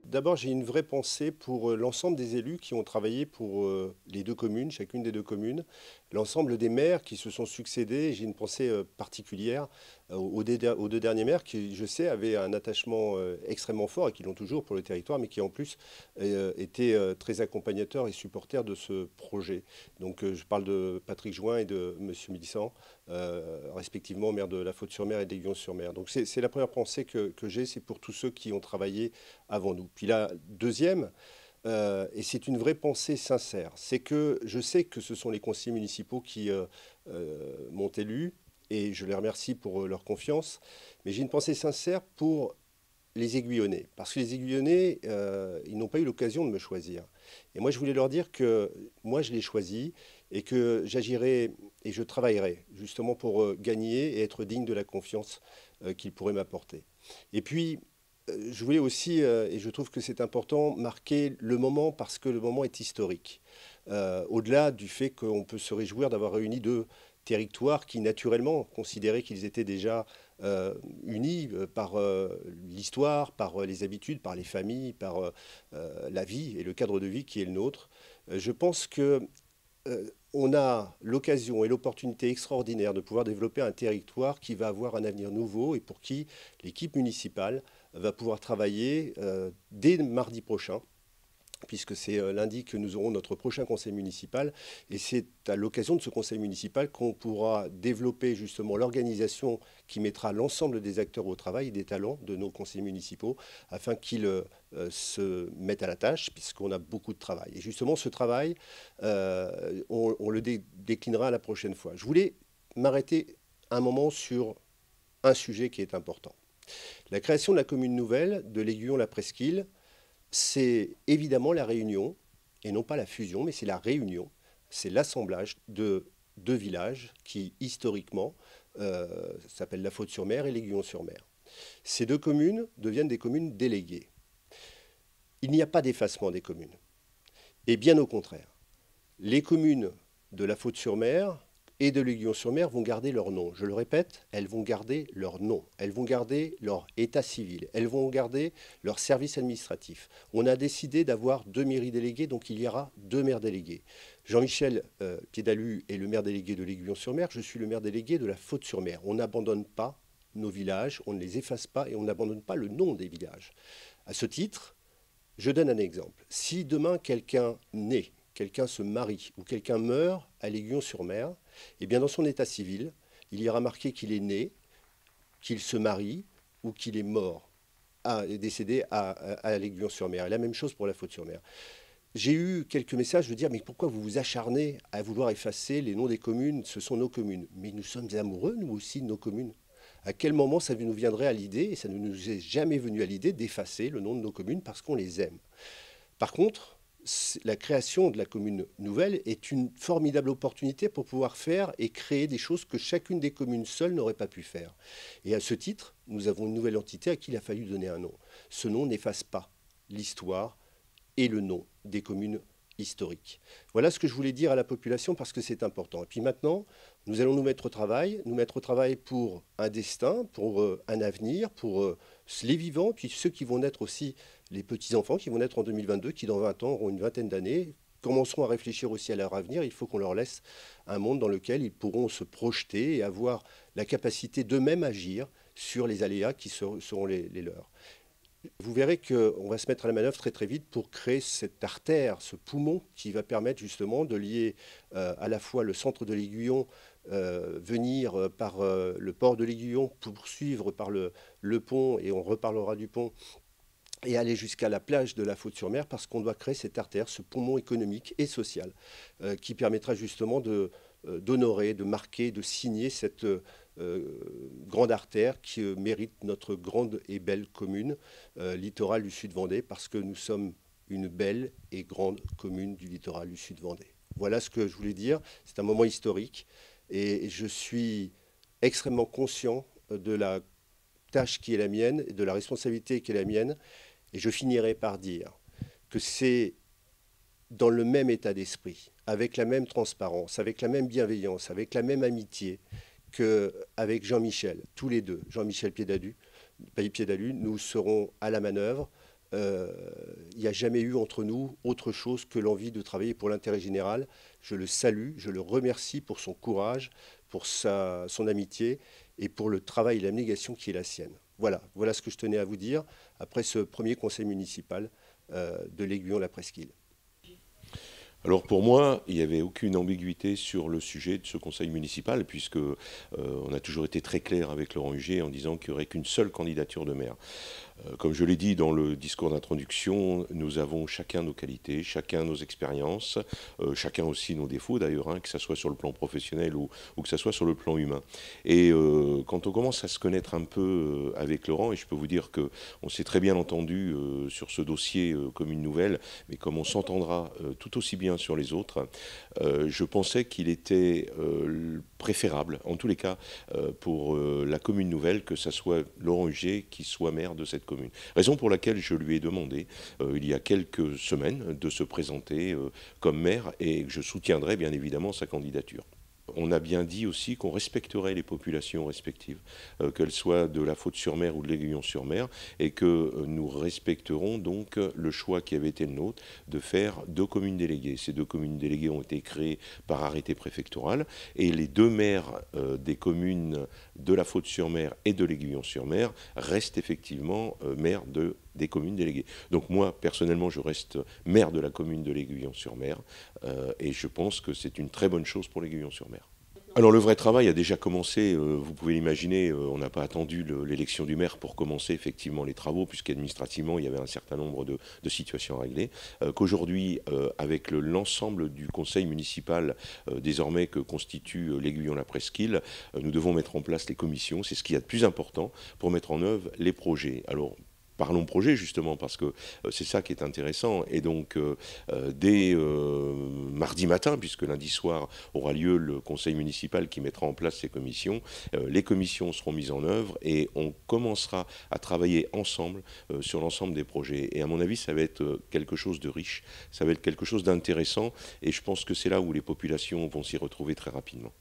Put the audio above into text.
D'abord, j'ai une vraie pensée pour l'ensemble des élus qui ont travaillé pour les deux communes, chacune des deux communes, l'ensemble des maires qui se sont succédés. J'ai une pensée particulière aux deux derniers maires qui, je sais, avaient un attachement extrêmement fort et qui l'ont toujours pour le territoire, mais qui en plus étaient très accompagnateurs et supporters de ce projet. Donc je parle de Patrick Join et de M. Mélissant, respectivement maire de La Faute-sur-Mer et d'Aiguillon-sur-Mer. Donc c'est la première pensée que j'ai, c'est pour tous ceux qui ont travaillé avant nous. Puis la deuxième, et c'est une vraie pensée sincère, c'est que je sais que ce sont les conseillers municipaux qui m'ont élu, et je les remercie pour leur confiance, mais j'ai une pensée sincère pour les aiguillonnés, parce que les aiguillonnés, ils n'ont pas eu l'occasion de me choisir. Et moi, je voulais leur dire que moi, je l'ai choisi, et que j'agirai et je travaillerai justement pour gagner et être digne de la confiance qu'ils pourraient m'apporter. Et puis, je voulais aussi, et je trouve que c'est important, marquer le moment parce que le moment est historique. Au-delà du fait qu'on peut se réjouir d'avoir réuni deux territoires qui, naturellement, considéraient qu'ils étaient déjà unis par l'histoire, par les habitudes, par les familles, par la vie et le cadre de vie qui est le nôtre. Je pense que on a l'occasion et l'opportunité extraordinaire de pouvoir développer un territoire qui va avoir un avenir nouveau et pour qui l'équipe municipale va pouvoir travailler dès mardi prochain, puisque c'est lundi que nous aurons notre prochain conseil municipal. Et c'est à l'occasion de ce conseil municipal qu'on pourra développer justement l'organisation qui mettra l'ensemble des acteurs au travail et des talents de nos conseillers municipaux afin qu'ils se mettent à la tâche, puisqu'on a beaucoup de travail. Et justement, ce travail, on le déclinera la prochaine fois. Je voulais m'arrêter un moment sur un sujet qui est important. La création de la commune nouvelle de l'Aiguillon-la-Presqu'île, c'est évidemment la réunion, et non pas la fusion, mais c'est la réunion, c'est l'assemblage de deux villages qui, historiquement, s'appellent La Faute-sur-Mer et l'Aiguillon-sur-Mer. Ces deux communes deviennent des communes déléguées. Il n'y a pas d'effacement des communes. Et bien au contraire, les communes de La Faute-sur-Mer et de l'Aiguillon-sur-Mer vont garder leur nom. Je le répète, elles vont garder leur nom. Elles vont garder leur état civil. Elles vont garder leur service administratif. On a décidé d'avoir deux mairies déléguées, donc il y aura deux maires délégués. Jean-Michel Piédalu est le maire délégué de l'Aiguillon-sur-Mer. Je suis le maire délégué de la Faute-sur-Mer. On n'abandonne pas nos villages, on ne les efface pas et on n'abandonne pas le nom des villages. À ce titre, je donne un exemple. Si demain quelqu'un naît, quelqu'un se marie ou quelqu'un meurt à l'Aiguillon-sur-Mer, eh bien dans son état civil, il y aura marqué qu'il est né, qu'il se marie ou qu'il est mort, est décédé à l'Aiguillon-sur-Mer. Et la même chose pour la Faute-sur-Mer. J'ai eu quelques messages de dire mais pourquoi vous vous acharnez à vouloir effacer les noms des communes? Ce sont nos communes. Mais nous sommes amoureux, nous aussi, de nos communes. À quel moment ça nous viendrait à l'idée, et ça ne nous est jamais venu à l'idée, d'effacer le nom de nos communes parce qu'on les aime? Par contre, la création de la commune nouvelle est une formidable opportunité pour pouvoir faire et créer des choses que chacune des communes seules n'aurait pas pu faire. Et à ce titre, nous avons une nouvelle entité à qui il a fallu donner un nom. Ce nom n'efface pas l'histoire et le nom des communes historiques. Voilà ce que je voulais dire à la population parce que c'est important. Et puis maintenant, nous allons nous mettre au travail pour un destin, pour un avenir, pour les vivants, puis ceux qui vont naître aussi, les petits-enfants qui vont naître en 2022, qui dans 20 ans auront une vingtaine d'années, commenceront à réfléchir aussi à leur avenir. Il faut qu'on leur laisse un monde dans lequel ils pourront se projeter et avoir la capacité d'eux-mêmes agir sur les aléas qui seront les leurs. Vous verrez qu'on va se mettre à la manœuvre très très vite pour créer cette artère, ce poumon qui va permettre justement de lier à la fois le centre de l'Aiguillon, venir par le port de l'Aiguillon, poursuivre par le pont, et on reparlera du pont, et aller jusqu'à la plage de la Faute-sur-Mer parce qu'on doit créer cette artère, ce poumon économique et social qui permettra justement d'honorer, de marquer, de signer cette grande artère qui mérite notre grande et belle commune littorale du Sud-Vendée parce que nous sommes une belle et grande commune du littoral du Sud-Vendée. Voilà ce que je voulais dire. C'est un moment historique et je suis extrêmement conscient de la tâche qui est la mienne, de la responsabilité qui est la mienne. Et je finirai par dire que c'est dans le même état d'esprit, avec la même transparence, avec la même bienveillance, avec la même amitié qu'avec Jean-Michel, tous les deux, Jean-Michel Piédalu, nous serons à la manœuvre. Il n'y a jamais eu entre nous autre chose que l'envie de travailler pour l'intérêt général. Je le salue, je le remercie pour son courage, pour son amitié et pour le travail et l'abnégation qui est la sienne. Voilà ce que je tenais à vous dire après ce premier conseil municipal de l'Aiguillon-la-Presqu'île. Alors pour moi, il n'y avait aucune ambiguïté sur le sujet de ce conseil municipal, puisque on a toujours été très clair avec Laurent Huget en disant qu'il n'y aurait qu'une seule candidature de maire. Comme je l'ai dit dans le discours d'introduction, nous avons chacun nos qualités, chacun nos expériences, chacun aussi nos défauts d'ailleurs, hein, que ce soit sur le plan professionnel ou que ce soit sur le plan humain. Et quand on commence à se connaître un peu avec Laurent, et je peux vous dire qu'on s'est très bien entendu sur ce dossier Commune Nouvelle, mais comme on s'entendra tout aussi bien sur les autres, je pensais qu'il était préférable, en tous les cas, pour la Commune Nouvelle, que ce soit Laurent Huget qui soit maire de cette commune. Raison pour laquelle je lui ai demandé, il y a quelques semaines, de se présenter comme maire et que je soutiendrai bien évidemment sa candidature. On a bien dit aussi qu'on respecterait les populations respectives, qu'elles soient de la Faute-sur-Mer ou de l'Aiguillon-sur-Mer, et que nous respecterons donc le choix qui avait été le nôtre de faire 2 communes déléguées. Ces 2 communes déléguées ont été créées par arrêté préfectoral, et les 2 maires des communes de la Faute-sur-Mer et de l'Aiguillon-sur-Mer restent effectivement maires des communes déléguées. Donc moi, personnellement, je reste maire de la commune de l'Aiguillon-sur-Mer et je pense que c'est une très bonne chose pour l'Aiguillon-sur-Mer. Alors le vrai travail a déjà commencé, vous pouvez l'imaginer, on n'a pas attendu l'élection du maire pour commencer effectivement les travaux, puisqu'administrativement il y avait un certain nombre de situations à régler, qu'aujourd'hui avec l'ensemble du conseil municipal désormais que constitue l'Aiguillon-la-Presqu'île, nous devons mettre en place les commissions, c'est ce qu'il y a de plus important pour mettre en œuvre les projets. Alors, parlons projet justement, parce que c'est ça qui est intéressant. Et donc, dès mardi matin, puisque lundi soir aura lieu le conseil municipal qui mettra en place ces commissions, les commissions seront mises en œuvre et on commencera à travailler ensemble sur l'ensemble des projets. Et à mon avis, ça va être quelque chose de riche, ça va être quelque chose d'intéressant et je pense que c'est là où les populations vont s'y retrouver très rapidement.